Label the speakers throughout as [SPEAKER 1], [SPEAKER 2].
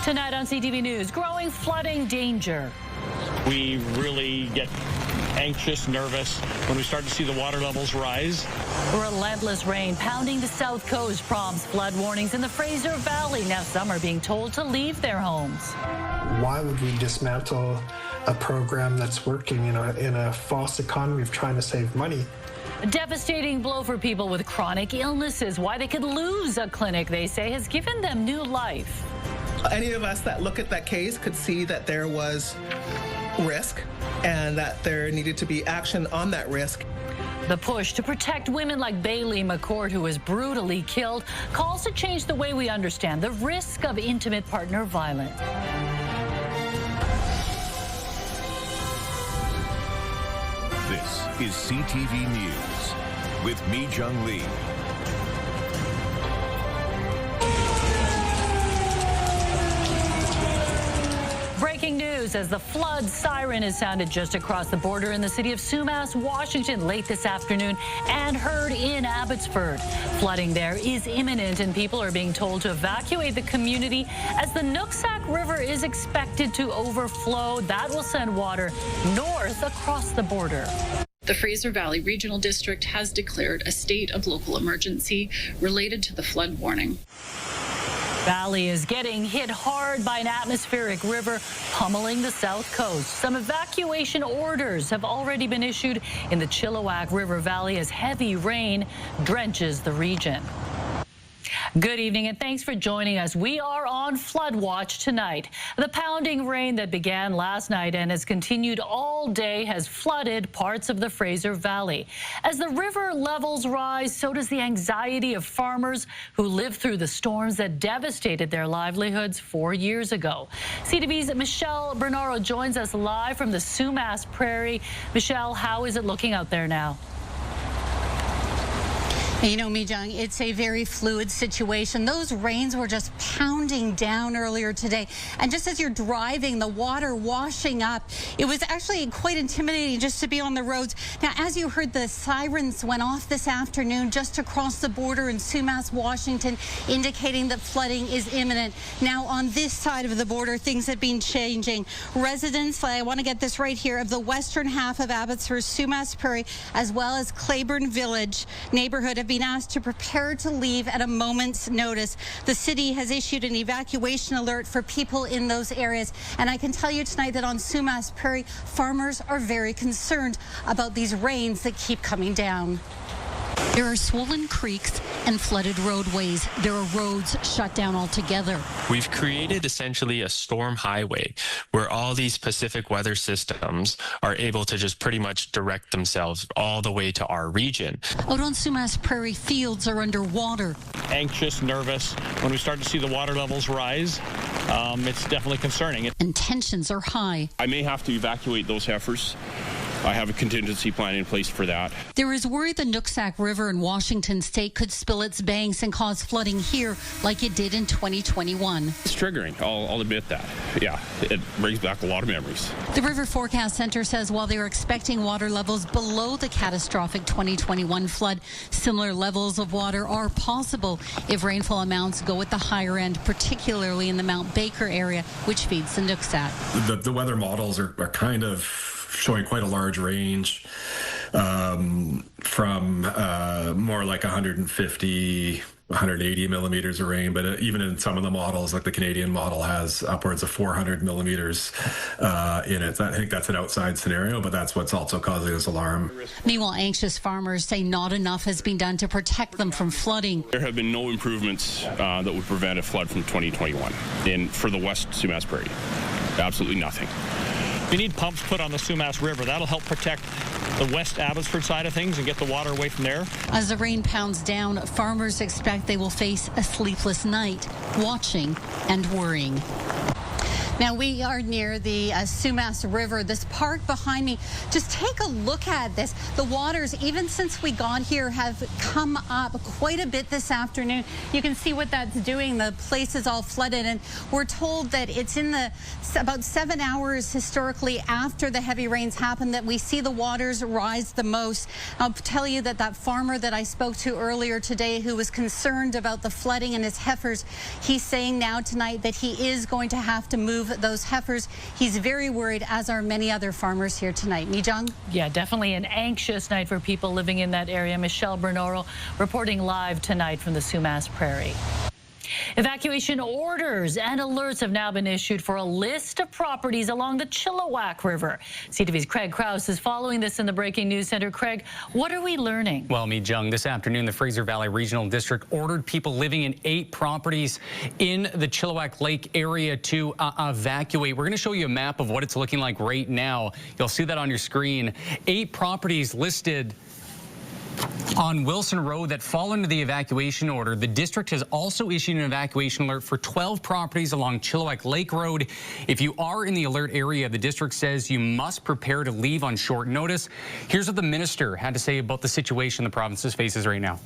[SPEAKER 1] Tonight on CTV News, growing flooding danger.
[SPEAKER 2] We really get anxious, nervous when we start to see the water levels rise.
[SPEAKER 1] Relentless rain pounding the south coast prompts flood warnings in the Fraser Valley. Now some are being told to leave their homes.
[SPEAKER 3] Why would we dismantle a program that's working in a false economy of trying to save money?
[SPEAKER 1] A devastating blow for people with chronic illnesses. Why they could lose a clinic, they say, has given them new life.
[SPEAKER 4] Any of us that look at that case could see that there was risk and that there needed to be action on that risk.
[SPEAKER 1] The push to protect women like Bailey McCourt, who was brutally killed, calls to change the way we understand the risk of intimate partner violence.
[SPEAKER 5] This is CTV News with Mi Jung Lee.
[SPEAKER 1] Breaking news as the flood siren is sounded just across the border in the city of Sumas, Washington, late this afternoon and heard in Abbotsford. Flooding there is imminent and people are being told to evacuate the community as the Nooksack River is expected to overflow. That will send water north across the border.
[SPEAKER 6] The Fraser Valley Regional District has declared a state of local emergency related to the flood warning.
[SPEAKER 1] Valley is getting hit hard by an atmospheric river pummeling the south coast. Some evacuation orders have already been issued in the Chilliwack River Valley as heavy rain drenches the region. Good evening and thanks for joining us. We are on flood watch tonight. The pounding rain that began last night and has continued all day has flooded parts of the Fraser Valley. As the river levels rise, so does the anxiety of farmers who lived through the storms that devastated their livelihoods 4 years ago. CTV's Michelle Bernaro joins us live from the Sumas Prairie. Michelle, how is it looking out there now?
[SPEAKER 7] You know, Mi Jung, it's a very fluid situation. Those rains were just pounding down earlier today. And just as you're driving, the water washing up, it was actually quite intimidating just to be on the roads. Now, as you heard, the sirens went off this afternoon just across the border in Sumas, Washington, indicating that flooding is imminent. Now, on this side of the border, things have been changing. Residents, I want to get this right here, of the western half of Abbotsford's Sumas Prairie, as well as Claiborne Village neighborhood, have been asked to prepare to leave at a moment's notice. The city has issued an evacuation alert for people in those areas. And I can tell you tonight that on Sumas Prairie, farmers are very concerned about these rains that keep coming down. There are swollen creeks and flooded roadways. There are roads shut down altogether.
[SPEAKER 8] We've created essentially a storm highway where all these Pacific weather systems are able to just pretty much direct themselves all the way to our region.
[SPEAKER 7] Out on Sumas Prairie, fields are underwater.
[SPEAKER 2] Anxious, nervous when we start to see the water levels rise. It's definitely concerning.
[SPEAKER 7] And tensions are high.
[SPEAKER 9] I may have to evacuate those heifers. I have a contingency plan in place for that.
[SPEAKER 7] There is worry the Nooksack River in Washington state could spill its banks and cause flooding here like it did in 2021.
[SPEAKER 9] It's triggering, I'll admit that. Yeah, it brings back a lot of memories.
[SPEAKER 7] The River Forecast Center says while they're expecting water levels below the catastrophic 2021 flood, similar levels of water are possible if rainfall amounts go at the higher end, particularly in the Mount Baker area, which feeds the Nooksack.
[SPEAKER 10] The weather models are kind of showing quite a large range from more like 150, 180 millimeters of rain, but even in some of the models, like the Canadian model has upwards of 400 millimeters in it. I think that's an outside scenario, but that's what's also causing this alarm.
[SPEAKER 7] Meanwhile, anxious farmers say not enough has been done to protect them from flooding.
[SPEAKER 9] There have been no improvements that would prevent a flood from 2021 for the West Sumas Prairie. Absolutely nothing.
[SPEAKER 2] We need pumps put on the Sumas River. That'll help protect the West Abbotsford side of things and get the water away from there.
[SPEAKER 7] As the rain pounds down, farmers expect they will face a sleepless night, watching and worrying. Now we are near the Sumas River. This park behind me, just take a look at this. The waters, even since we got here, have come up quite a bit this afternoon. You can see what that's doing. The place is all flooded, and we're told that it's in the about 7 hours historically after the heavy rains happen that we see the waters rise the most. I'll tell you that that farmer that I spoke to earlier today, who was concerned about the flooding in his heifers, he's saying now tonight that he is going to have to move those heifers. He's very worried, as are many other farmers here tonight. Mijung?
[SPEAKER 1] Yeah, definitely an anxious night for people living in that area. Michelle Bernoro reporting live tonight from the Sumas Prairie. Evacuation orders and alerts have now been issued for a list of properties along the Chilliwack River. CTV's Craig Krause is following this in the Breaking News Center. Craig, what are we learning?
[SPEAKER 11] Well, Mijung, this afternoon, the Fraser Valley Regional District ordered people living in 8 properties in the Chilliwack Lake area to evacuate. We're going to show you a map of what it's looking like right now. You'll see that on your screen. 8 properties listed on Wilson Road that fall under the evacuation order. The district has also issued an evacuation alert for 12 properties along Chilliwack Lake Road. If you are in the alert area, the district says you must prepare to leave on short notice. Here's what the minister had to say about the situation the province faces right now.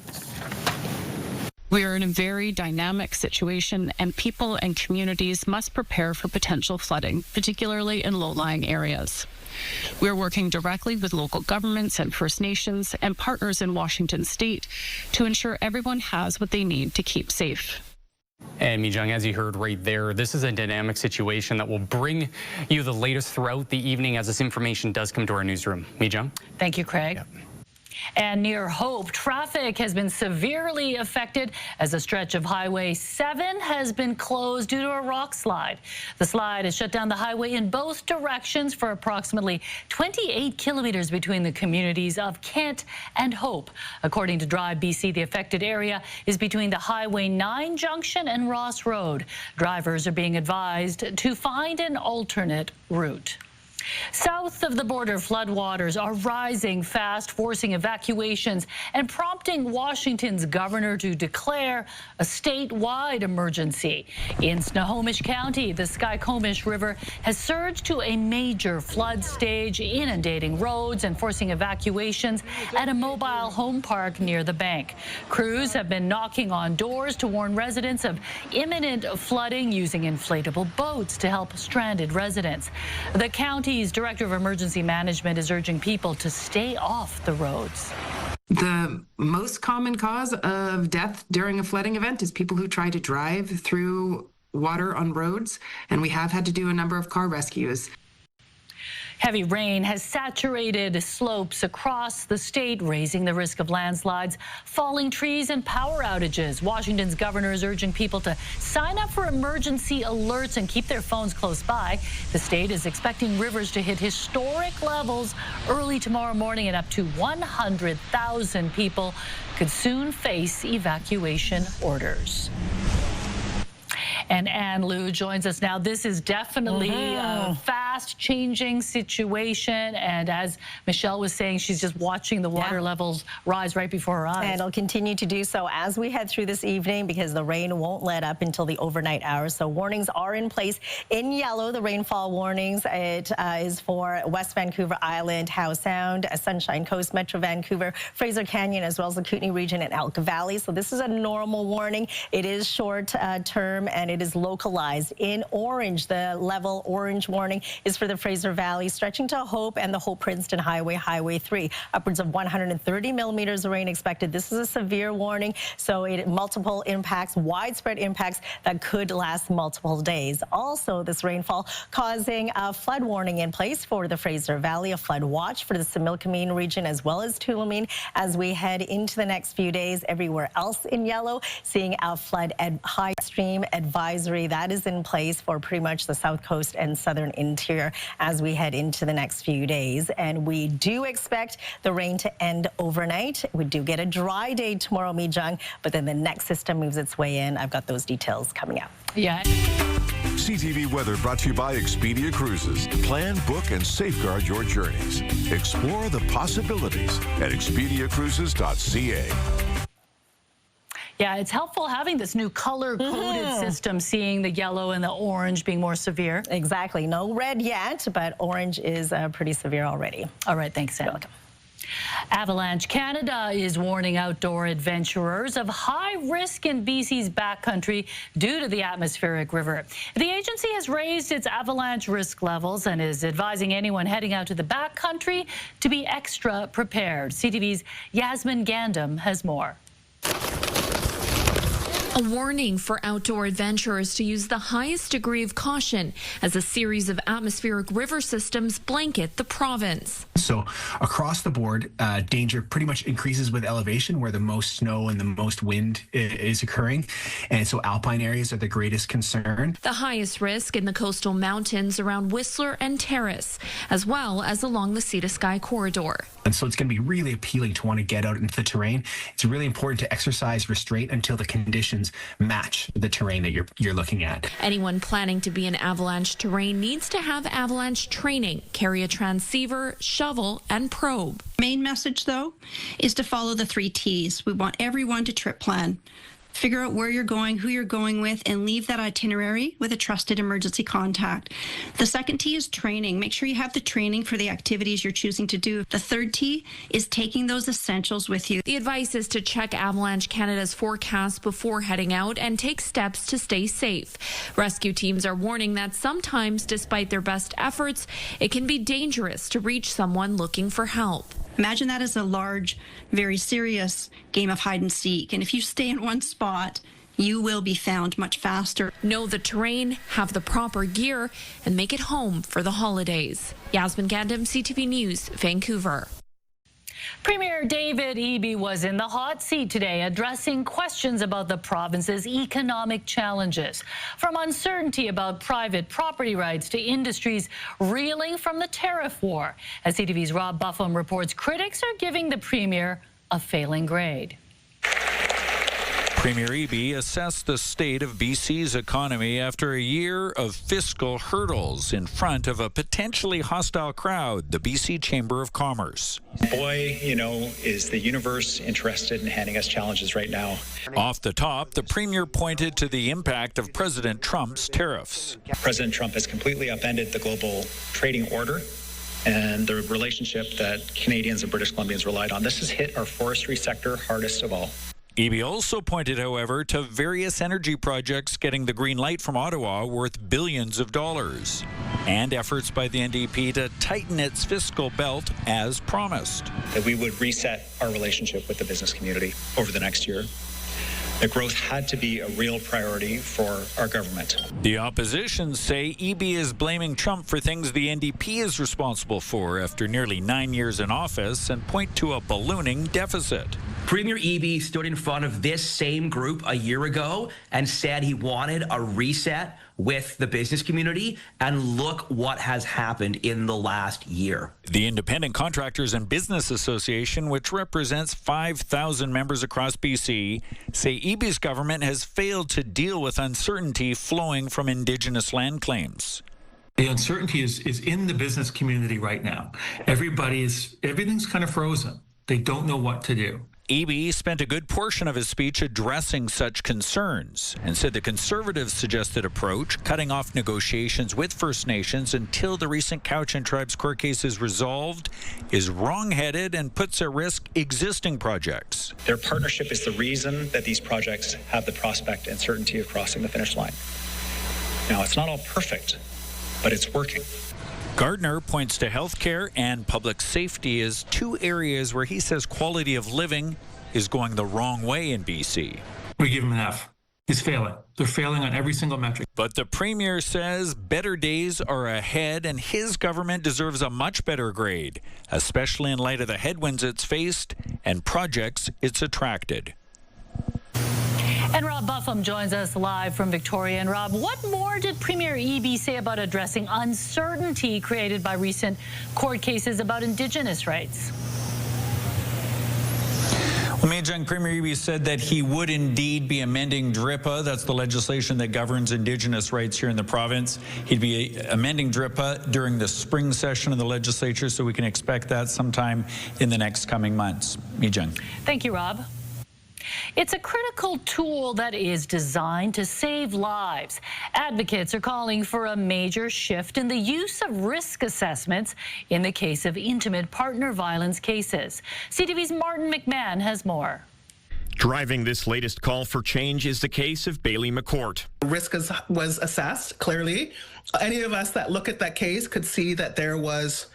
[SPEAKER 6] We are in a very dynamic situation, and people and communities must prepare for potential flooding, particularly in low-lying areas. We are working directly with local governments and First Nations and partners in Washington State to ensure everyone has what they need to keep safe.
[SPEAKER 11] And Mijung, as you heard right there, this is a dynamic situation that will bring you the latest throughout the evening as this information does come to our newsroom. Mijung?
[SPEAKER 1] Thank you, Craig. Yep. And near Hope, traffic has been severely affected as a stretch of Highway 7 has been closed due to a rock slide. The slide has shut down the highway in both directions for approximately 28 kilometers between the communities of Kent and Hope. According to Drive BC, the affected area is between the Highway 9 junction and Ross Road. Drivers are being advised to find an alternate route. South of the border, floodwaters are rising fast, forcing evacuations and prompting Washington's governor to declare a statewide emergency. In Snohomish County, the Skykomish River has surged to a major flood stage, inundating roads and forcing evacuations at a mobile home park near the bank. Crews have been knocking on doors to warn residents of imminent flooding, using inflatable boats to help stranded residents. The county's Director of Emergency Management is urging people to stay off the roads.
[SPEAKER 12] The most common cause of death during a flooding event is people who try to drive through water on roads, and we have had to do a number of car rescues.
[SPEAKER 1] Heavy rain has saturated slopes across the state, raising the risk of landslides, falling trees, and power outages. Washington's governor is urging people to sign up for emergency alerts and keep their phones close by. The state is expecting rivers to hit historic levels early tomorrow morning, and up to 100,000 people could soon face evacuation orders. And Ann Liu joins us now. This is definitely a fast-changing situation. And as Michelle was saying, she's just watching the water levels rise right before her eyes.
[SPEAKER 13] And it'll continue to do so as we head through this evening, because the rain won't let up until the overnight hours. So warnings are in place. In yellow, the rainfall warnings, it is for West Vancouver Island, Howe Sound, Sunshine Coast, Metro Vancouver, Fraser Canyon, as well as the Kootenay region and Elk Valley. So this is a normal warning. It is short term, and it is localized. In orange, the level orange warning is for the Fraser Valley, stretching to Hope and the Hope-Princeton Highway, Highway 3. Upwards of 130 millimeters of rain expected. This is a severe warning, so multiple impacts, widespread impacts that could last multiple days. Also, this rainfall causing a flood warning in place for the Fraser Valley, a flood watch for the Similkameen region as well as Tulameen as we head into the next few days. Everywhere else in yellow, seeing a flood high stream advisory that is in place for pretty much the south coast and southern interior as we head into the next few days. And we do expect the rain to end overnight. We do get a dry day tomorrow, Mijung, but then the next system moves its way in. I've got those details coming up.
[SPEAKER 1] Yeah.
[SPEAKER 5] CTV Weather brought to you by Expedia Cruises. Plan, book, and safeguard your journeys. Explore the possibilities at expediacruises.ca.
[SPEAKER 1] Yeah, it's helpful having this new color-coded system, seeing the yellow and the orange being more severe.
[SPEAKER 13] Exactly. No red yet, but orange is pretty severe already.
[SPEAKER 1] All right, thanks, Sam.
[SPEAKER 13] You're welcome.
[SPEAKER 1] Avalanche Canada is warning outdoor adventurers of high risk in BC's backcountry due to the atmospheric river. The agency has raised its avalanche risk levels and is advising anyone heading out to the backcountry to be extra prepared. CTV's Yasmin Gandam has more.
[SPEAKER 14] A warning for outdoor adventurers to use the highest degree of caution as a series of atmospheric river systems blanket the province.
[SPEAKER 15] So across the board, danger pretty much increases with elevation where the most snow and the most wind is occurring. And so alpine areas are the greatest concern.
[SPEAKER 14] The highest risk in the coastal mountains around Whistler and Terrace, as well as along the Sea to Sky corridor.
[SPEAKER 15] And so it's going to be really appealing to want to get out into the terrain. It's really important to exercise restraint until the conditions match the terrain that you're looking at.
[SPEAKER 14] Anyone planning to be in avalanche terrain needs to have avalanche training, carry a transceiver, shovel, and probe.
[SPEAKER 16] Main message, though, is to follow the 3 T's. We want everyone to trip plan. Figure out where you're going, who you're going with, and leave that itinerary with a trusted emergency contact. The second T is training. Make sure you have the training for the activities you're choosing to do. The third T is taking those essentials with you.
[SPEAKER 14] The advice is to check Avalanche Canada's forecast before heading out and take steps to stay safe. Rescue teams are warning that sometimes, despite their best efforts, it can be dangerous to reach someone looking for help.
[SPEAKER 16] Imagine that as a large, very serious game of hide and seek. And if you stay in one spot, you will be found much faster.
[SPEAKER 14] Know the terrain, have the proper gear, and make it home for the holidays. Yasmin Gandam, CTV News, Vancouver.
[SPEAKER 1] Premier David Eby was in the hot seat today, addressing questions about the province's economic challenges. From uncertainty about private property rights to industries reeling from the tariff war. As CTV's Rob Buffum reports, critics are giving the Premier a failing grade.
[SPEAKER 17] Premier Eby assessed the state of BC's economy after a year of fiscal hurdles in front of a potentially hostile crowd, the BC Chamber of Commerce.
[SPEAKER 18] Boy, is the universe interested in handing us challenges right now.
[SPEAKER 17] Off the top, the Premier pointed to the impact of President Trump's tariffs.
[SPEAKER 18] President Trump has completely upended the global trading order and the relationship that Canadians and British Columbians relied on. This has hit our forestry sector hardest of all.
[SPEAKER 17] Eby also pointed, however, to various energy projects getting the green light from Ottawa worth billions of dollars, and efforts by the NDP to tighten its fiscal belt as promised.
[SPEAKER 18] That we would reset our relationship with the business community over the next year. That growth had to be a real priority for our government.
[SPEAKER 17] The opposition say Eby is blaming Trump for things the NDP is responsible for after nearly 9 years in office and point to a ballooning deficit.
[SPEAKER 19] Premier Eby stood in front of this same group a year ago and said he wanted a reset with the business community, and look what has happened in the last year.
[SPEAKER 17] The Independent Contractors and Business Association, which represents 5,000 members across BC, say Eby's government has failed to deal with uncertainty flowing from Indigenous land claims.
[SPEAKER 20] The uncertainty is in the business community right now. Everything's kind of frozen. They don't know what to do.
[SPEAKER 17] Eby spent a good portion of his speech addressing such concerns and said the Conservatives' suggested approach, cutting off negotiations with First Nations until the recent Cowichan Tribes court case is resolved, is wrong-headed and puts at risk existing projects.
[SPEAKER 18] Their partnership is the reason that these projects have the prospect and certainty of crossing the finish line. Now, it's not all perfect, but it's working.
[SPEAKER 17] Gardner points to healthcare and public safety as 2 areas where he says quality of living is going the wrong way in BC.
[SPEAKER 20] We give him an F. He's failing. They're failing on every single metric.
[SPEAKER 17] But the Premier says better days are ahead and his government deserves a much better grade, especially in light of the headwinds it's faced and projects it's attracted.
[SPEAKER 1] And Rob Buffum joins us live from Victoria. And Rob, what more did Premier Eby say about addressing uncertainty created by recent court cases about Indigenous rights?
[SPEAKER 21] Well, Majung, Premier Eby said that he would indeed be amending DRIPA. That's the legislation that governs Indigenous rights here in the province. He'd be amending DRIPA during the spring session of the legislature, so we can expect that sometime in the next coming months. Majung.
[SPEAKER 1] Thank you, Rob. It's a critical tool that is designed to save lives. Advocates are calling for a major shift in the use of risk assessments in the case of intimate partner violence cases. CTV's Martin McMahon has more.
[SPEAKER 3] Driving this latest call for change is the case of Bailey McCourt.
[SPEAKER 4] Risk was assessed, clearly. Any of us that look at that case could see that there was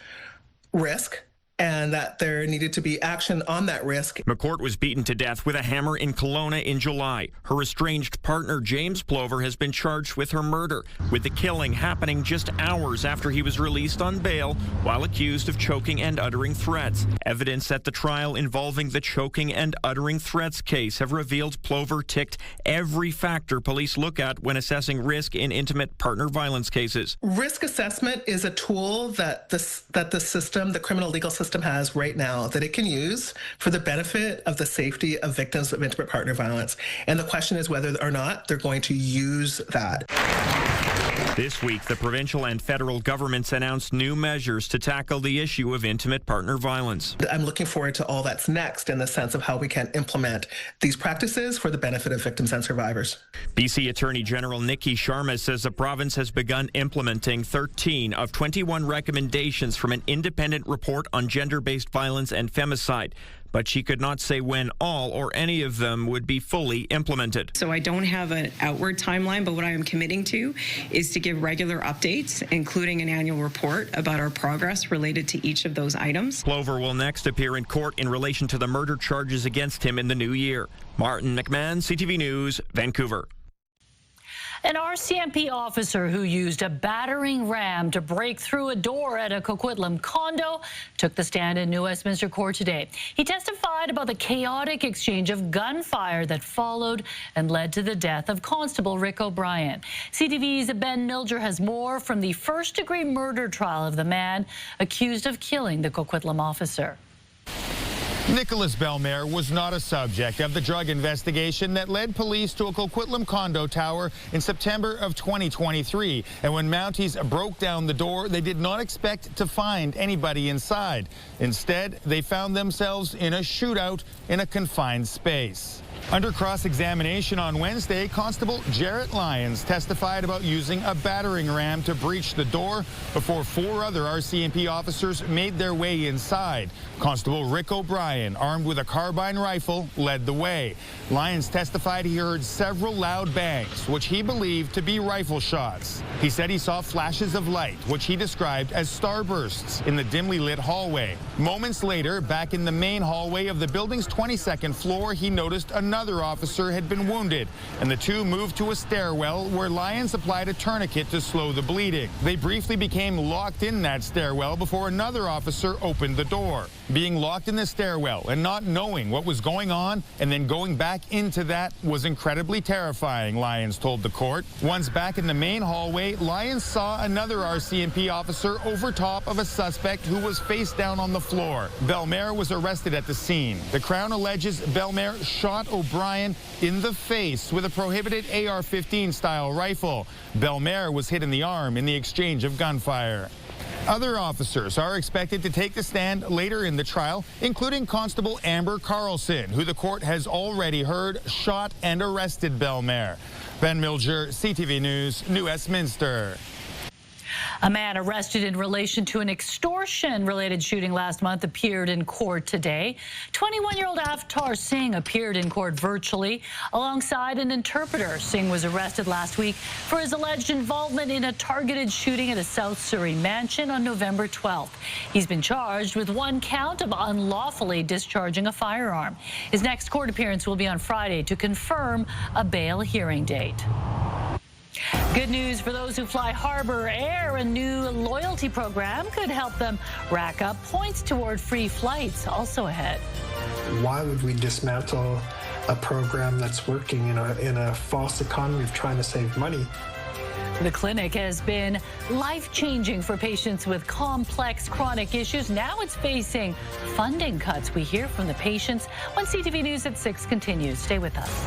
[SPEAKER 4] risk and that there needed to be action on that risk.
[SPEAKER 3] McCourt was beaten to death with a hammer in Kelowna in July. Her estranged partner, James Plover, has been charged with her murder, with the killing happening just hours after he was released on bail while accused of choking and uttering threats. Evidence at the trial involving the choking and uttering threats case have revealed Plover ticked every factor police look at when assessing risk in intimate partner violence cases.
[SPEAKER 4] Risk assessment is a tool that the criminal legal system has right now that it can use for the benefit of the safety of victims of intimate partner violence. And the question is whether or not they're going to use that.
[SPEAKER 3] This week, the provincial and federal governments announced new measures to tackle the issue of intimate partner violence.
[SPEAKER 4] I'm looking forward to all that's next in the sense of how we can implement these practices for the benefit of victims and survivors.
[SPEAKER 3] BC Attorney General Nikki Sharma says the province has begun implementing 13 of 21 recommendations from an independent report on gender-based violence and femicide. But she could not say when all or any of them would be fully implemented.
[SPEAKER 22] So I don't have an outward timeline, but what I am committing to is to give regular updates, including an annual report about our progress related to each of those items.
[SPEAKER 3] Plover will next appear in court in relation to the murder charges against him in the new year. Martin McMahon, CTV News, Vancouver.
[SPEAKER 1] An RCMP officer who used a battering ram to break through a door at a Coquitlam condo took the stand in New Westminster Court today. He testified about the chaotic exchange of gunfire that followed and led to the death of Constable Rick O'Brien. CTV's Ben Milger has more from the first-degree murder trial of the man accused of killing the Coquitlam officer.
[SPEAKER 23] Nicholas Bellemare was not a subject of the drug investigation that led police to a Coquitlam condo tower in September of 2023. And when Mounties broke down the door, they did not expect to find anybody inside. Instead, they found themselves in a shootout in a confined space. Under cross-examination on Wednesday, Constable Jarrett Lyons testified about using a battering ram to breach the door before 4 other RCMP officers made their way inside. Constable Rick O'Brien, armed with a carbine rifle, led the way. Lyons testified he heard several loud bangs, which he believed to be rifle shots. He said he saw flashes of light, which he described as starbursts, in the dimly lit hallway. Moments later, back in the main hallway of the building's 22nd floor, he noticed another officer had been wounded, and the two moved to a stairwell where Lyons applied a tourniquet to slow the bleeding. They briefly became locked in that stairwell before another officer opened the door. Being locked in the stairwell and not knowing what was going on and then going back into that was incredibly terrifying, Lyons told the court. Once back in the main hallway, Lyons saw another RCMP officer over top of a suspect who was face down on the floor. Bellemare was arrested at the scene. The Crown alleges Bellemare shot O'Brien in the face with a prohibited AR-15 style rifle. Bellemare was hit in the arm in the exchange of gunfire. Other officers are expected to take the stand later in the trial, including Constable Amber Carlson, who the court has already heard shot and arrested Bellemare. Ben Milger, CTV News, New Westminster.
[SPEAKER 1] A man arrested in relation to an extortion-related shooting last month appeared in court today. 21-year-old Avtar Singh appeared in court virtually alongside an interpreter. Singh was arrested last week for his alleged involvement in a targeted shooting at a South Surrey mansion on November 12th. He's been charged with 1 count of unlawfully discharging a firearm. His next court appearance will be on Friday to confirm a bail hearing date. Good news for those who fly Harbour Air. A new loyalty program could help them rack up points toward free flights. Also ahead.
[SPEAKER 24] Why would we dismantle a program that's working in a false economy of trying to save money?
[SPEAKER 1] The clinic has been life-changing for patients with complex chronic issues. Now it's facing funding cuts. We hear from the patients when CTV News at 6 continues. Stay with us.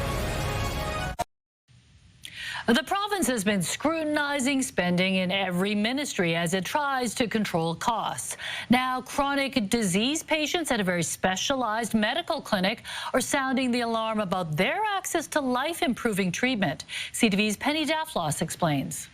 [SPEAKER 1] The province has been scrutinizing spending in every ministry as it tries to control costs. Now, chronic disease patients at a very specialized medical clinic are sounding the alarm about their access to life-improving treatment. CTV's Penny Daflos explains.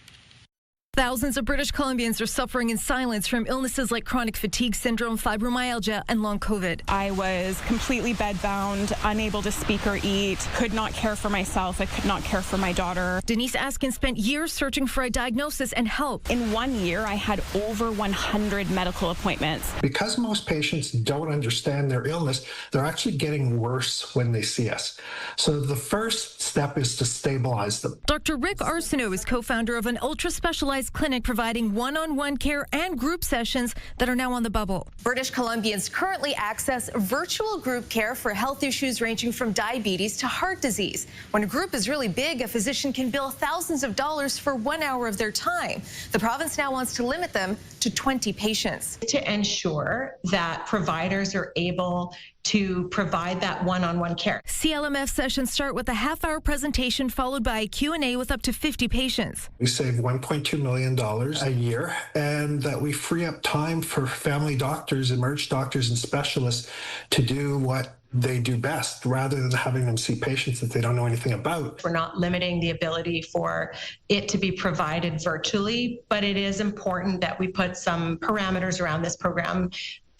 [SPEAKER 2] Thousands of British Columbians are suffering in silence from illnesses like chronic fatigue syndrome, fibromyalgia, and long COVID.
[SPEAKER 8] I was completely bedbound, unable to speak or eat, could not care for myself. I could not care for my daughter.
[SPEAKER 2] Denise Askin spent years searching for a diagnosis and help.
[SPEAKER 8] In 1 year, I had over 100 medical appointments.
[SPEAKER 24] Because most patients don't understand their illness, they're actually getting worse when they see us. So the first step is to stabilize them.
[SPEAKER 2] Dr. Rick Arsenault is co-founder of an ultra-specialized clinic providing one-on-one care and group sessions that are now on the bubble.
[SPEAKER 9] British Columbians currently access virtual group care for health issues ranging from diabetes to heart disease. When a group is really big, a physician can bill thousands of dollars for 1 hour of their time. The province now wants to limit them to 20 patients.
[SPEAKER 10] To ensure that providers are able to provide that one-on-one care.
[SPEAKER 2] CLMF sessions start with a half-hour presentation followed by a Q&A with up to 50 patients.
[SPEAKER 24] We save $1.2 million a year, and that we free up time for family doctors, emerge doctors, and specialists to do what they do best, rather than having them see patients that they don't know anything about.
[SPEAKER 10] We're not limiting the ability for it to be provided virtually, but it is important that we put some parameters around this program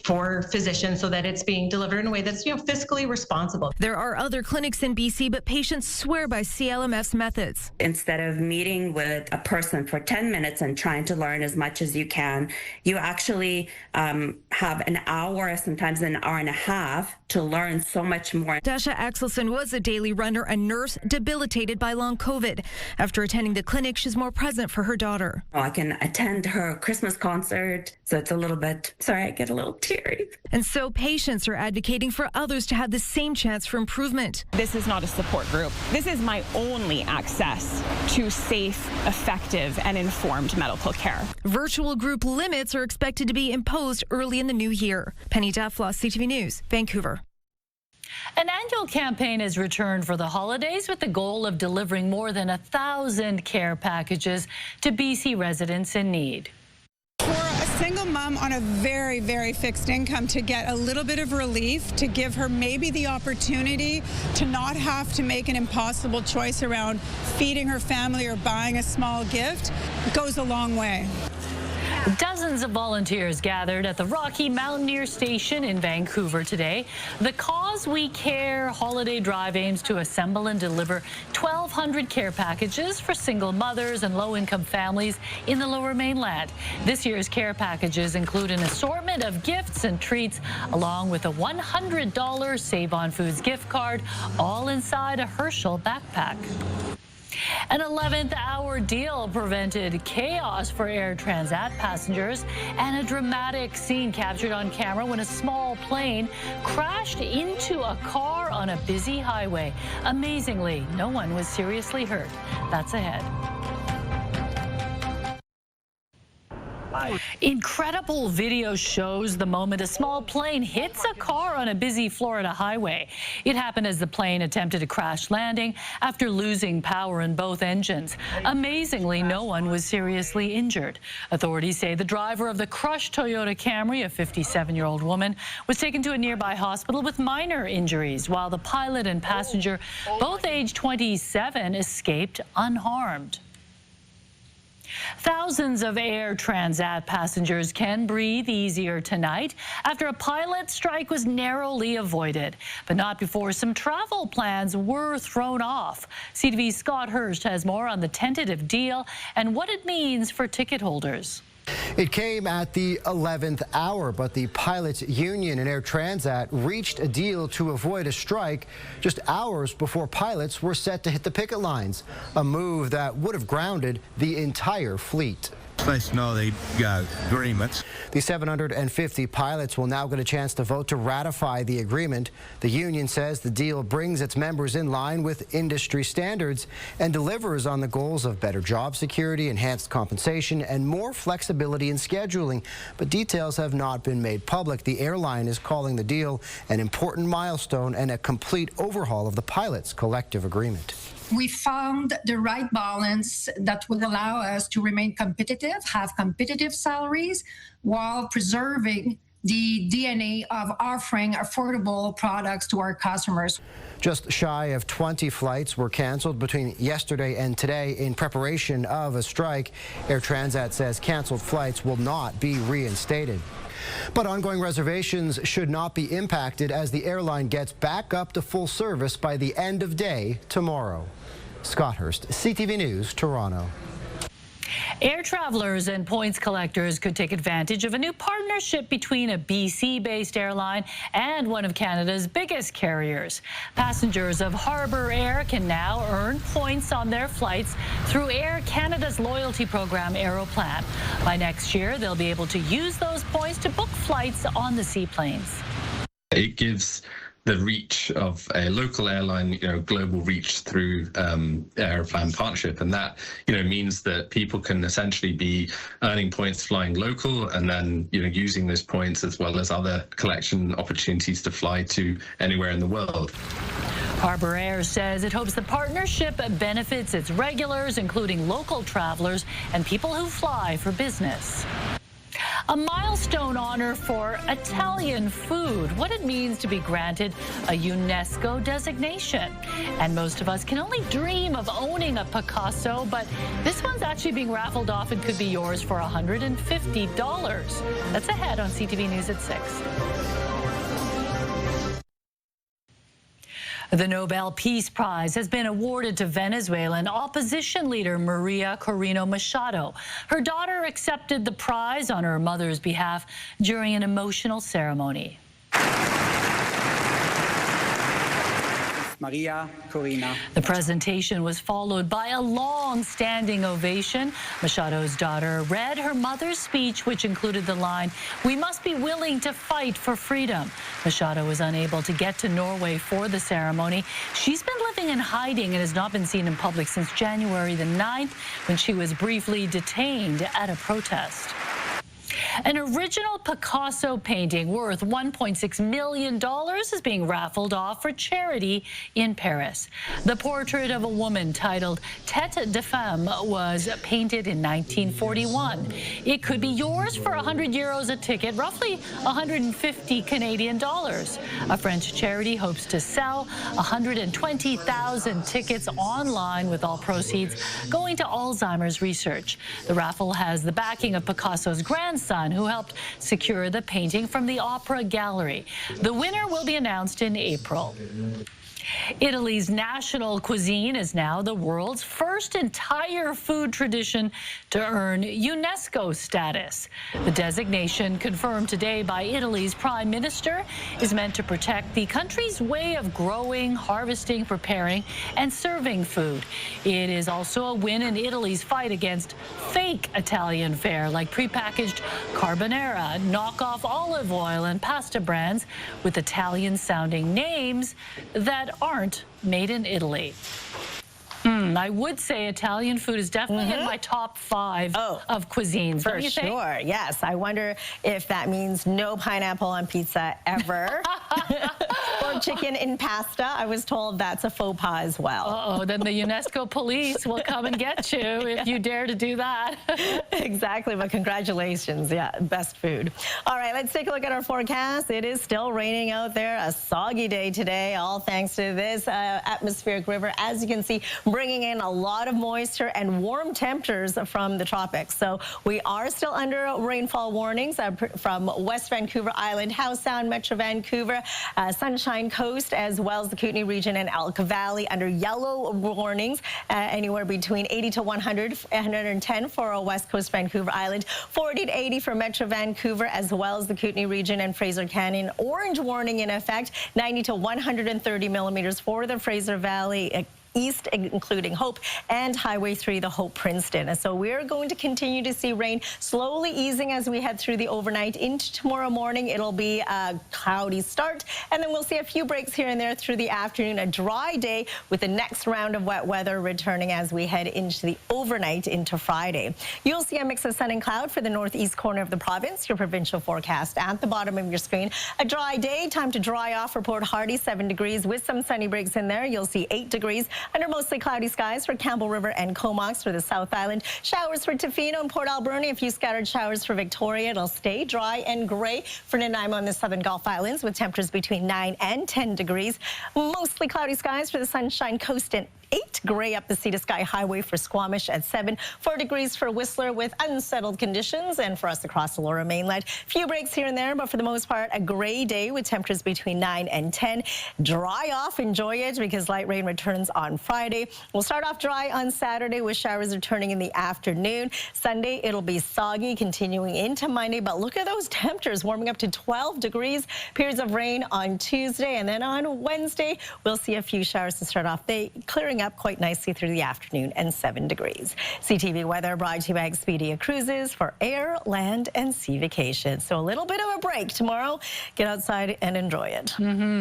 [SPEAKER 10] for physicians so that it's being delivered in a way that's, fiscally responsible.
[SPEAKER 2] There are other clinics in BC, but patients swear by CLMF's methods.
[SPEAKER 25] Instead of meeting with a person for 10 minutes and trying to learn as much as you can, you actually have an hour, sometimes an hour and a half, to learn so much more.
[SPEAKER 2] Dasha Axelson was a daily runner and nurse debilitated by long COVID. After attending the clinic, she's more present for her daughter.
[SPEAKER 25] I can attend her Christmas concert, so it's a little bit, sorry, I get a little teary.
[SPEAKER 2] And so patients are advocating for others to have the same chance for improvement.
[SPEAKER 8] This is not a support group. This is my only access to safe, effective, and informed medical care.
[SPEAKER 2] Virtual group limits are expected to be imposed early in the new year. Penny Daflos, CTV News, Vancouver.
[SPEAKER 1] An annual campaign has returned for the holidays with the goal of delivering more than 1,000 care packages to BC residents in need.
[SPEAKER 26] For a single mom on a very, very fixed income to get a little bit of relief, to give her maybe the opportunity to not have to make an impossible choice around feeding her family or buying a small gift, goes a long way.
[SPEAKER 1] Dozens of volunteers gathered at the Rocky Mountaineer Station in Vancouver today. The Cause We Care holiday drive aims to assemble and deliver 1,200 care packages for single mothers and low-income families in the Lower Mainland. This year's care packages include an assortment of gifts and treats, along with a $100 Save on Foods gift card, all inside a Herschel backpack. An 11th-hour deal prevented chaos for Air Transat passengers, and a dramatic scene captured on camera when a small plane crashed into a car on a busy highway. Amazingly, no one was seriously hurt. That's ahead. Incredible video shows the moment a small plane hits a car on a busy Florida highway. It happened as the plane attempted a crash landing after losing power in both engines. Amazingly, no one was seriously injured. Authorities say the driver of the crushed Toyota Camry, a 57-year-old woman, was taken to a nearby hospital with minor injuries, while the pilot and passenger, both age 27, escaped unharmed. Thousands of Air Transat passengers can breathe easier tonight after a pilot strike was narrowly avoided, but not before some travel plans were thrown off. CTV's Scott Hurst has more on the tentative deal and what it means for ticket holders.
[SPEAKER 27] It came at the 11th hour, but the pilots' union and Air Transat reached a deal to avoid a strike just hours before pilots were set to hit the picket lines, a move that would have grounded the entire fleet.
[SPEAKER 28] It's nice to know they got agreements.
[SPEAKER 27] The 750 pilots will now get a chance to vote to ratify the agreement. The union says the deal brings its members in line with industry standards and delivers on the goals of better job security, enhanced compensation, and more flexibility in scheduling. But details have not been made public. The airline is calling the deal an important milestone and a complete overhaul of the pilots' collective agreement.
[SPEAKER 5] We found the right balance that will allow us to remain competitive, have competitive salaries, while preserving the DNA of offering affordable products to our customers.
[SPEAKER 27] Just shy of 20 flights were canceled between yesterday and today in preparation of a strike. Air Transat says canceled flights will not be reinstated. But ongoing reservations should not be impacted as the airline gets back up to full service by the end of day tomorrow. Scott Hurst, CTV News, Toronto.
[SPEAKER 1] Air travelers and points collectors could take advantage of a new partnership between a BC-based airline and one of Canada's biggest carriers. Passengers of Harbour Air can now earn points on their flights through Air Canada's loyalty program, Aeroplan. By next year, they'll be able to use those points to book flights on the seaplanes.
[SPEAKER 6] It gives the reach of a local airline, global reach through Aeroplan partnership, and that means that people can essentially be earning points flying local, and then using those points as well as other collection opportunities to fly to anywhere in the world.
[SPEAKER 1] Harbour Air says it hopes the partnership benefits its regulars, including local travelers and people who fly for business. A milestone honor for Italian food, what it means to be granted a UNESCO designation. And most of us can only dream of owning a Picasso, but this one's actually being raffled off and could be yours for $150. That's ahead on CTV News at 6. The Nobel Peace Prize has been awarded to Venezuelan opposition leader Maria Corina Machado. Her daughter accepted the prize on her mother's behalf during an emotional ceremony.
[SPEAKER 7] Maria Corina.
[SPEAKER 1] The presentation was followed by a long-standing ovation. Machado's daughter read her mother's speech, which included the line, "We must be willing to fight for freedom." Machado was unable to get to Norway for the ceremony. She's been living in hiding and has not been seen in public since January the 9th, when she was briefly detained at a protest. An original Picasso painting worth $1.6 million is being raffled off for charity in Paris. The portrait of a woman titled Tête de Femme was painted in 1941. It could be yours for €100 a ticket, roughly 150 Canadian dollars. A French charity hopes to sell 120,000 tickets online, with all proceeds going to Alzheimer's research. The raffle has the backing of Picasso's grandson, who helped secure the painting from the Opera Gallery. The winner will be announced in April. Italy's national cuisine is now the world's first entire food tradition to earn UNESCO status. The designation, confirmed today by Italy's Prime Minister, is meant to protect the country's way of growing, harvesting, preparing, and serving food. It is also a win in Italy's fight against fake Italian fare, like prepackaged carbonara, knockoff olive oil, and pasta brands with Italian-sounding names that aren't made in Italy. I would say Italian food is definitely in my top 5 of cuisines.
[SPEAKER 11] For sure, yes. I wonder if that means no pineapple on pizza ever. Or chicken in pasta. I was told that's a faux pas as well.
[SPEAKER 1] Uh-oh, then the UNESCO police will come and get you if you dare to do that.
[SPEAKER 11] Exactly, but congratulations. Yeah, best food. All right, let's take a look at our forecast. It is still raining out there. A soggy day today, all thanks to this atmospheric river. As you can see, bringing in a lot of moisture and warm temperatures from the tropics. So we are still under rainfall warnings from West Vancouver Island, Howe Sound, Metro Vancouver, Sunshine Coast, as well as the Kootenay region and Elk Valley under yellow warnings, anywhere between 80 to 100, 110 for West Coast Vancouver Island, 40 to 80 for Metro Vancouver, as well as the Kootenay region and Fraser Canyon. Orange warning in effect, 90 to 130 millimeters for the Fraser Valley East, including Hope, and Highway 3, the Hope Princeton. So we're going to continue to see rain slowly easing as we head through the overnight into tomorrow morning. It'll be a cloudy start, and then we'll see a few breaks here and there through the afternoon. A dry day with the next round of wet weather returning as we head into the overnight into Friday. You'll see a mix of sun and cloud for the northeast corner of the province. Your provincial forecast at the bottom of your screen. A dry day, time to dry off for Port Hardy, 7 degrees with some sunny breaks in there. You'll see 8 degrees Under mostly cloudy skies for Campbell River and Comox for the South Island. Showers for Tofino and Port Alberni. A few scattered showers for Victoria. It'll stay dry and gray for Nanaimo and the Southern Gulf Islands with temperatures between 9 and 10 degrees. Mostly cloudy skies for the Sunshine Coast and 8. Gray up the Sea to Sky Highway for Squamish at 7. 4 degrees for Whistler with unsettled conditions. And for us across the Lower Mainland, few breaks here and there, but for the most part, a gray day with temperatures between 9 and 10. Dry off, enjoy it because light rain returns on Friday. We'll start off dry on Saturday with showers returning in the afternoon. Sunday, it'll be soggy continuing into Monday, but look at those temperatures warming up to 12 degrees. Periods of rain on Tuesday, and then on Wednesday, we'll see a few showers to start off. They clearing up quite nicely through the afternoon and 7 degrees. CTV weather brought to you by Expedia Cruises for air, land, and sea vacations. So a little bit of a break tomorrow. Get outside and enjoy it.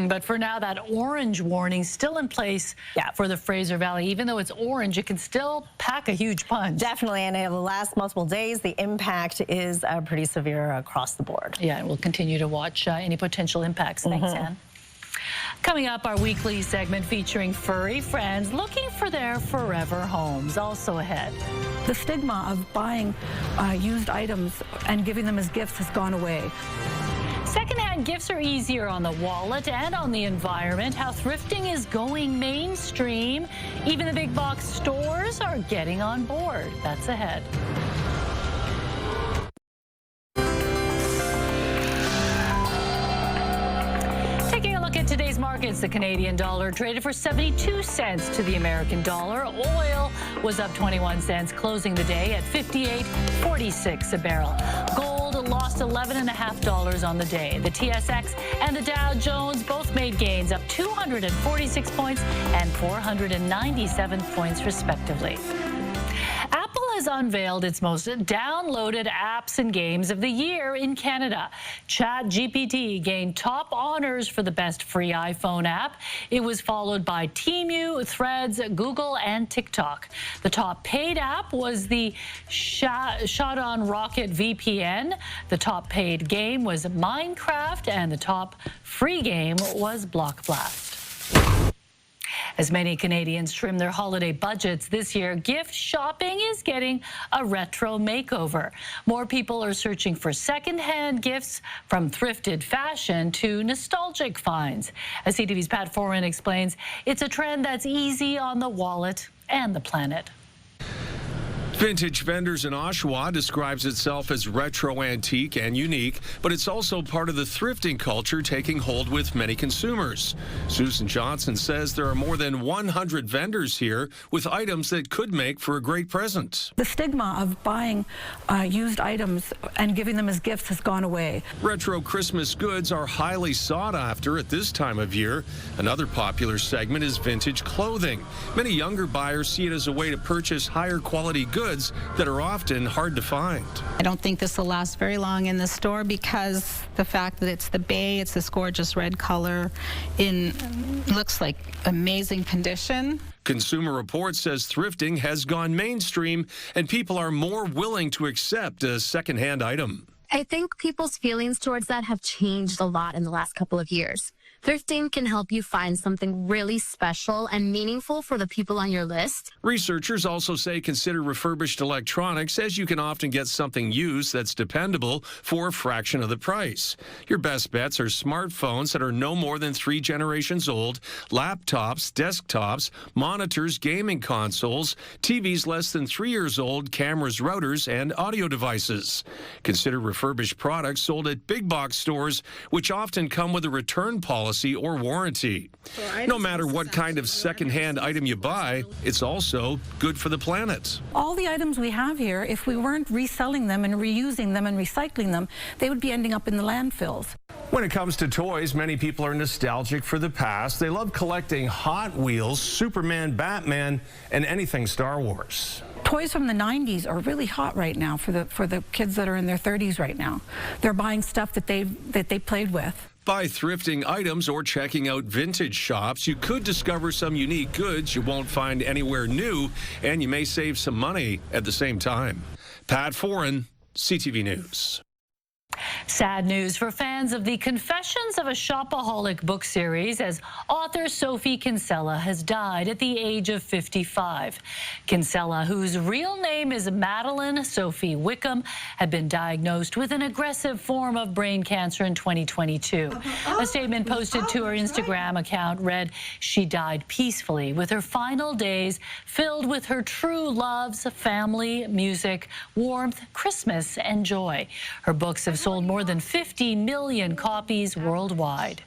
[SPEAKER 1] But for now, that orange warning still in place for the Fraser Valley. Even though it's orange, it can still pack a huge punch.
[SPEAKER 11] Definitely, and in the last multiple days, the impact is pretty severe across the board.
[SPEAKER 1] Yeah, and we'll continue to watch any potential impacts. Thanks, Anne. Coming up, our weekly segment featuring furry friends looking for their forever homes. Also ahead.
[SPEAKER 7] The stigma of buying used items and giving them as gifts has gone away.
[SPEAKER 1] Secondhand gifts are easier on the wallet and on the environment. How thrifting is going mainstream. Even the big box stores are getting on board. That's ahead. Taking a look at today's markets, the Canadian dollar traded for 72 cents to the American dollar. Oil was up 21 cents, closing the day at $58.46 a barrel. Gold lost $11.50 on the day. The TSX and the Dow Jones both made gains, up 246 points and 497 points respectively. Apple has unveiled its most downloaded apps and games of the year in Canada. ChatGPT gained top honors for the best free iPhone app. It was followed by Temu, Threads, Google, and TikTok. The top paid app was the Shot on Rocket VPN. The top paid game was Minecraft, and the top free game was Block Blast. As many Canadians trim their holiday budgets this year, gift shopping is getting a retro makeover. More people are searching for second-hand gifts, from thrifted fashion to nostalgic finds. As CTV's Pat Foran explains, it's a trend that's easy on the wallet and the planet.
[SPEAKER 12] Vintage Vendors in Oshawa describes itself as retro, antique, and unique, but it's also part of the thrifting culture taking hold with many consumers. Susan Johnson says there are more than 100 vendors here with items that could make for a great present.
[SPEAKER 7] The stigma of buying used items and giving them as gifts has gone away.
[SPEAKER 12] Retro Christmas goods are highly sought after at this time of year. Another popular segment is vintage clothing. Many younger buyers see it as a way to purchase higher quality goods that are often hard to find.
[SPEAKER 13] I don't think this will last very long in the store because the fact that it's the bay, it's this gorgeous red color in looks like amazing condition.
[SPEAKER 12] Consumer Reports says thrifting has gone mainstream and people are more willing to accept a secondhand item.
[SPEAKER 14] I think people's feelings towards that have changed a lot in the last couple of years. Thrifting can help you find something really special and meaningful for the people on your list.
[SPEAKER 12] Researchers also say consider refurbished electronics, as you can often get something used that's dependable for a fraction of the price. Your best bets are smartphones that are no more than 3 generations old, laptops, desktops, monitors, gaming consoles, TVs less than 3 years old, cameras, routers, and audio devices. Consider refurbished products sold at big box stores, which often come with a return policy or warranty. No matter what kind of second-hand item you buy, it's also good for the planet.
[SPEAKER 7] All the items we have here, if we weren't reselling them and reusing them and recycling them, they would be ending up in the landfills.
[SPEAKER 12] When it comes to toys, many people are nostalgic for the past. They love collecting Hot Wheels, Superman, Batman, and anything Star Wars.
[SPEAKER 7] Toys from the 90s are really hot right now for the kids that are in their 30s right now. They're buying stuff that they played with.
[SPEAKER 12] By thrifting items or checking out vintage shops, you could discover some unique goods you won't find anywhere new, and you may save some money at the same time. Pat Foran, CTV News.
[SPEAKER 1] Sad news for fans of the Confessions of a Shopaholic book series, as author Sophie Kinsella has died at the age of 55. Kinsella, whose real name is Madeline Sophie Wickham, had been diagnosed with an aggressive form of brain cancer in 2022. A statement posted to her Instagram account read, "She died peacefully, with her final days filled with her true loves, family, music, warmth, Christmas, and joy." Her books have sold more than 50 million copies worldwide.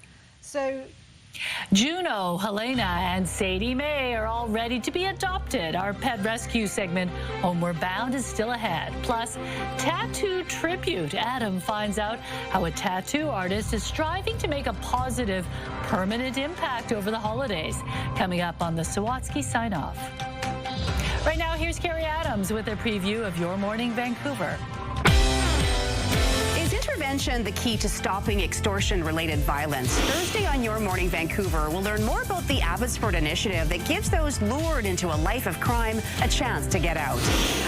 [SPEAKER 1] Juno, Helena, and Sadie Mae are all ready to be adopted. Our pet rescue segment, Homeward Bound, is still ahead. Plus, tattoo tribute. Adam finds out how a tattoo artist is striving to make a positive, permanent impact over the holidays. Coming up on the Sawatsky sign-off. Right now, here's Carrie Adams with a preview of Your Morning Vancouver.
[SPEAKER 4] Is intervention the key to stopping extortion-related violence? Thursday on Your Morning Vancouver, we'll learn more about the Abbotsford initiative that gives those lured into a life of crime a chance to get out.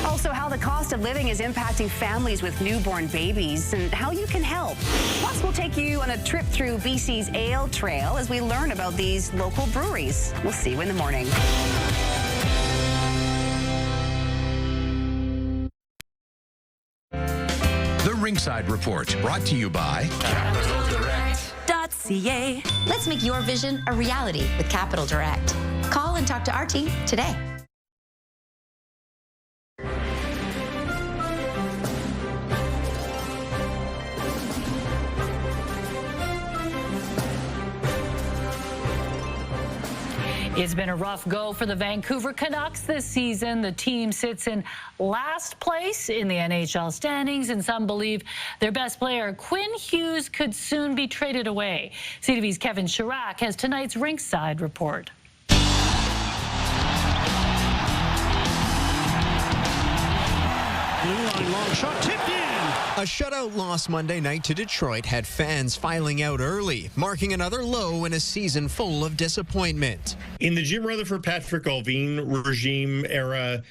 [SPEAKER 4] Also, how the cost of living is impacting families with newborn babies and how you can help. Plus, we'll take you on a trip through BC's Ale Trail as we learn about these local breweries. We'll see you in the morning.
[SPEAKER 15] The Ringside Report, brought to you by
[SPEAKER 16] CapitalDirect.ca. Let's make your vision a reality with Capital Direct. Call and talk to our team today.
[SPEAKER 1] It's been a rough go for the Vancouver Canucks this season. The team sits in last place in the NHL standings, and some believe their best player, Quinn Hughes, could soon be traded away. CTV's Kevin Chirac has tonight's Ringside Report.
[SPEAKER 17] Blue line long shot tipped in. A shutout loss Monday night to Detroit had fans filing out early, marking another low in a season full of disappointment.
[SPEAKER 18] In the Jim Rutherford, Patrick Allvin regime era,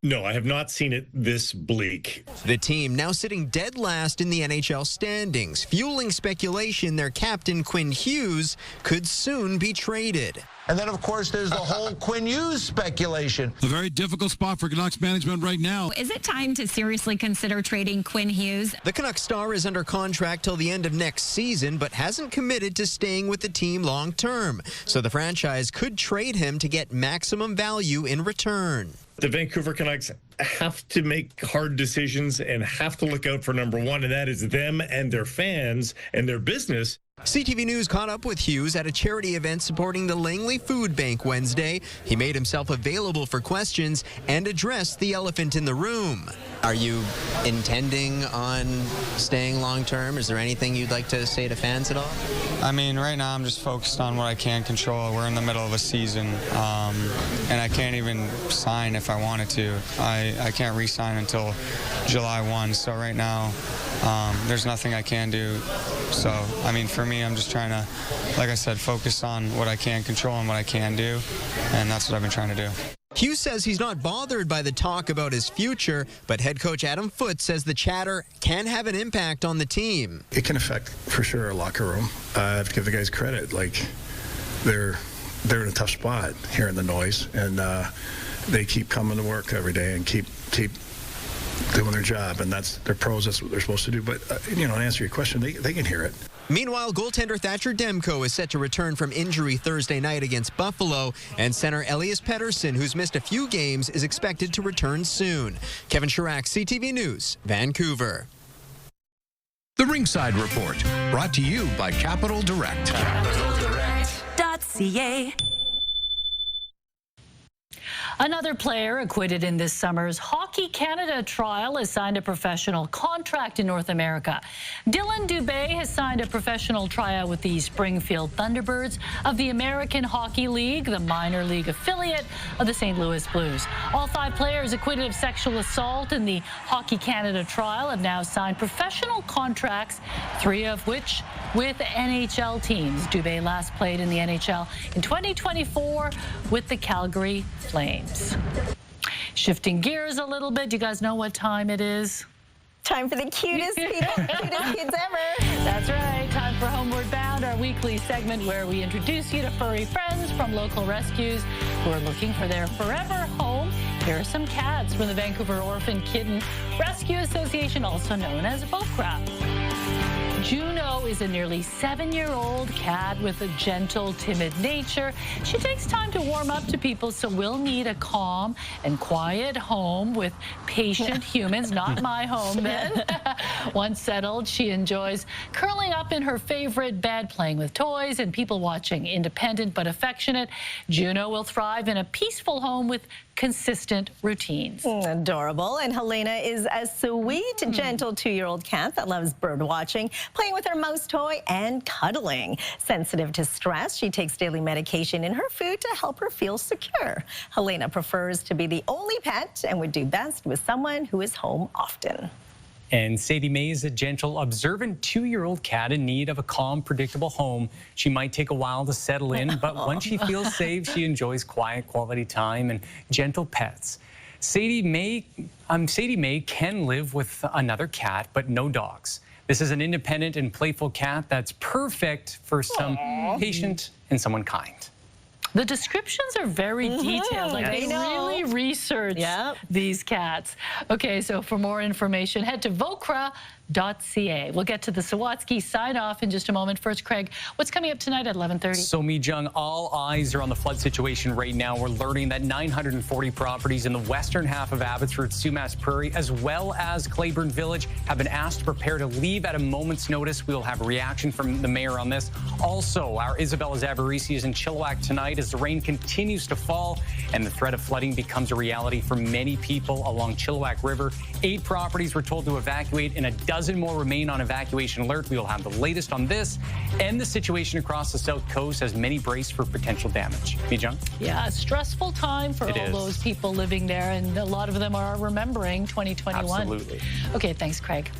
[SPEAKER 18] no, I have not seen it this bleak.
[SPEAKER 17] The team now sitting dead last in the NHL standings, fueling speculation their captain Quinn Hughes could soon be traded.
[SPEAKER 19] And then, of course, there's the whole Quinn Hughes speculation.
[SPEAKER 20] A very difficult spot for Canucks management right now.
[SPEAKER 21] Is it time to seriously consider trading Quinn Hughes?
[SPEAKER 17] The Canucks star is under contract till the end of next season, but hasn't committed to staying with the team long term. So the franchise could trade him to get maximum value in return.
[SPEAKER 18] The Vancouver Canucks have to make hard decisions and have to look out for number one, and that is them and their fans and their business.
[SPEAKER 17] CTV News caught up with Hughes at a charity event supporting the Langley Food Bank Wednesday. He made himself available for questions and addressed the elephant in the room. Are you intending on staying long term? Is there anything you'd like to say to fans at all?
[SPEAKER 29] I mean, right now I'm just focused on what I can control. We're in the middle of a season, and I can't even sign if I wanted to. I can't re-sign until July 1, so right now there's nothing I can do. So, I mean, for me, I'm just trying to, like I said, focus on what I can control and what I can do, and that's what I've been trying to do.
[SPEAKER 17] Hughes says he's not bothered by the talk about his future, but head coach Adam Foote says the chatter can have an impact on the team.
[SPEAKER 30] It can affect, for sure, our locker room. I have to give the guys credit. Like, they're in a tough spot hearing the noise, and they keep coming to work every day and keep doing their job, and they're pros. That's what they're supposed to do. But to answer your question, they can hear it.
[SPEAKER 17] Meanwhile, goaltender Thatcher Demko is set to return from injury Thursday night against Buffalo, and center Elias Pettersson, who's missed a few games, is expected to return soon. Kevin Chirac, CTV News, Vancouver.
[SPEAKER 15] The Ringside Report, brought to you by Capital Direct.
[SPEAKER 16] CapitalDirect.ca.
[SPEAKER 1] Another player acquitted in this summer's Hockey Canada trial has signed a professional contract in North America. Dylan Dubé has signed a professional tryout with the Springfield Thunderbirds of the American Hockey League, the minor league affiliate of the St. Louis Blues. All 5 players acquitted of sexual assault in the Hockey Canada trial have now signed professional contracts, 3 of which with NHL teams. Dubé last played in the NHL in 2024 with the Calgary Flames. Shifting gears a little bit, do you guys know what time it is?
[SPEAKER 11] Time for the cutest people, cutest kids ever.
[SPEAKER 1] That's right. Time for Homeward Bound, our weekly segment where we introduce you to furry friends from local rescues who are looking for their forever home. Here are some cats from the Vancouver Orphan Kitten Rescue Association, also known as VOCRA. Juno is a nearly 7-year-old cat with a gentle, timid nature. She takes time to warm up to people, so we'll need a calm and quiet home with patient humans, not my home then. Once settled, she enjoys curling up in her favorite bed, playing with toys and people watching. Independent but affectionate, Juno will thrive in a peaceful home with consistent routines.
[SPEAKER 11] Adorable. And Helena is a sweet, gentle 2-year-old cat that loves bird watching, playing with her mouse toy and cuddling. Sensitive to stress, she takes daily medication in her food to help her feel secure. Helena prefers to be the only pet and would do best with someone who is home often.
[SPEAKER 2] And Sadie Mae is a gentle, observant 2-year-old cat in need of a calm, predictable home. She might take a while to settle in, but once she feels safe, she enjoys quiet, quality time and gentle pets. Sadie Mae can live with another cat, but no dogs. This is an independent and playful cat that's perfect for some patient and someone kind.
[SPEAKER 1] The descriptions are very detailed. Like they really research these cats. Okay, so for more information, head to vocra.ca. We'll get to the Sawatsky sign-off in just a moment. First, Craig, what's coming up tonight at 11:30?
[SPEAKER 2] So, Mi-Jung, all eyes are on the flood situation right now. We're learning that 940 properties in the western half of Abbotsford, Sumas Prairie, as well as Clayburn Village, have been asked to prepare to leave at a moment's notice. We will have a reaction from the mayor on this. Also, our Isabella Zavarisi is in Chilliwack tonight as the rain continues to fall and the threat of flooding becomes a reality for many people along Chilliwack River. 8 properties were told to evacuate and a dozen more remain on evacuation alert. We will have the latest on this and the situation across the south coast as many brace for potential damage. Mi-Jung?
[SPEAKER 1] Yeah, a stressful time for all those people living there, and a lot of them are remembering 2021.
[SPEAKER 2] Absolutely.
[SPEAKER 1] Okay, thanks, Craig.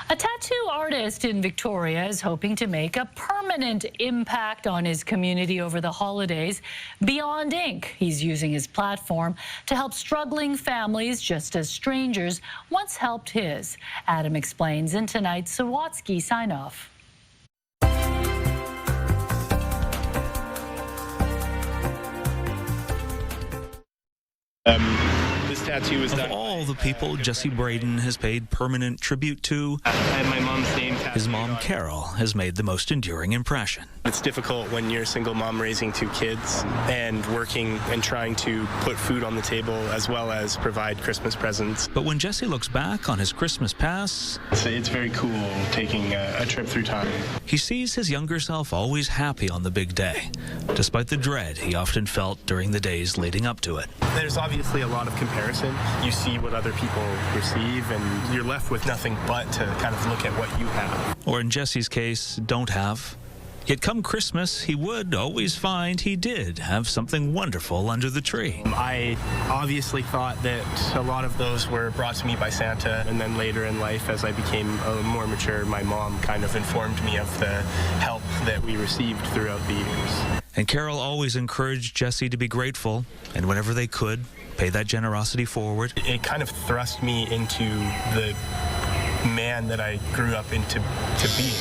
[SPEAKER 1] A tattoo artist in Victoria is hoping to make a permanent impact on his community over the holidays. Beyond Ink, he's using his platform to help struggling families just as strangers once helped his. Adam explains in tonight's Sawatsky sign-off.
[SPEAKER 3] This tattoo is done. Of all the people Jesse Braden has paid permanent tribute to,
[SPEAKER 8] I had my mom's name tattooed.
[SPEAKER 3] his mom Carol has made the most enduring impression.
[SPEAKER 8] It's difficult when you're a single mom raising 2 kids and working and trying to put food on the table as well as provide Christmas presents.
[SPEAKER 3] But when Jesse looks back on his Christmas past,
[SPEAKER 8] it's very cool taking a trip through time.
[SPEAKER 3] He sees his younger self always happy on the big day, despite the dread he often felt during the days leading up to it.
[SPEAKER 8] There's obviously a lot of comparison. You see what other people receive and you're left with nothing but to kind of look at what you have.
[SPEAKER 3] Or in Jesse's case, don't have. Yet come Christmas, he would always find he did have something wonderful under the tree.
[SPEAKER 8] I obviously thought that a lot of those were brought to me by Santa, and then later in life, as I became more mature, my mom kind of informed me of the help that we received throughout the years.
[SPEAKER 3] And Carol always encouraged Jesse to be grateful, and whenever they could, pay that generosity forward.
[SPEAKER 8] It kind of thrust me into the man that I grew up into being.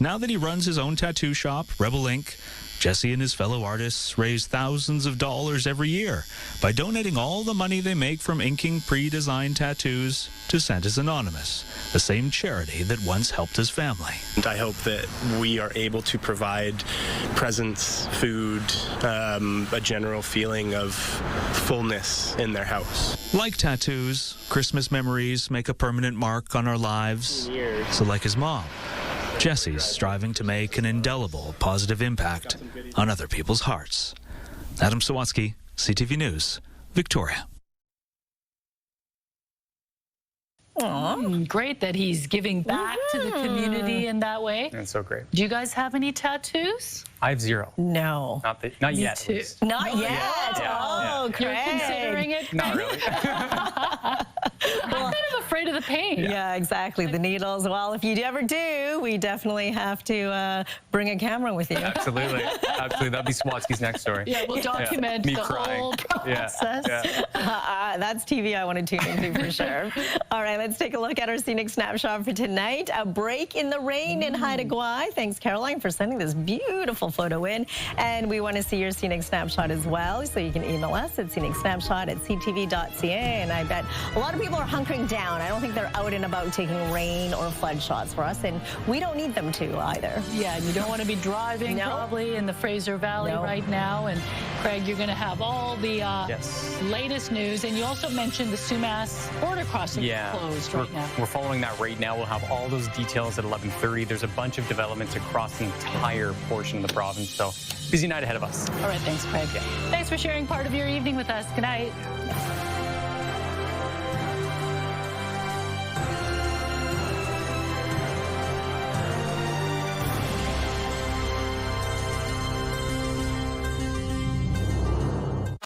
[SPEAKER 3] Now that he runs his own tattoo shop, Rebel Ink, Jesse and his fellow artists raise thousands of dollars every year by donating all the money they make from inking pre-designed tattoos to Santa's Anonymous, the same charity that once helped his family.
[SPEAKER 8] And I hope that we are able to provide presents, food, a general feeling of fullness in their house.
[SPEAKER 3] Like tattoos, Christmas memories make a permanent mark on our lives. So like his mom, Jesse's striving to make an indelible, positive impact on other people's hearts. Adam Sawatsky, CTV News, Victoria.
[SPEAKER 1] Great that he's giving back to the community in that way.
[SPEAKER 2] That's so great.
[SPEAKER 1] Do you guys have any tattoos?
[SPEAKER 2] I have 0.
[SPEAKER 11] No.
[SPEAKER 2] Not yet.
[SPEAKER 1] Too.
[SPEAKER 11] Not yet.
[SPEAKER 2] Yeah.
[SPEAKER 11] Oh,
[SPEAKER 1] You're considering it?
[SPEAKER 2] Not really.
[SPEAKER 1] I'm kind of afraid of the the pain.
[SPEAKER 11] Yeah, exactly. The needles. Well, if you ever do, we definitely have to bring a camera with you.
[SPEAKER 2] Absolutely. Absolutely. That'd be Sawatsky's next story.
[SPEAKER 1] Yeah, we'll document
[SPEAKER 2] Me
[SPEAKER 1] the
[SPEAKER 2] crying.
[SPEAKER 1] whole process.
[SPEAKER 11] That's TV I want to tune into for sure. All right, let's take a look at our scenic snapshot for tonight. A break in the rain in Haida Gwaii. Thanks, Caroline, for sending this beautiful photo in. And we want to see your scenic snapshot as well, so you can email us at scenicsnapshot@ctv.ca. And I bet a lot of people are hunkering down. I don't think they're out and about taking rain or flood shots for us, and we don't need them to either.
[SPEAKER 1] Yeah, and you don't want to be driving probably in the Fraser Valley right now. And Craig, you're going to have all the latest news. And you also mentioned the Sumas border crossing closed right now.
[SPEAKER 2] We're following that right now. We'll have all those details at 11:30. There's a bunch of developments across the entire portion of the province. So busy night ahead of us.
[SPEAKER 1] All right, thanks, Craig. Thanks for sharing part of your evening with us. Good night.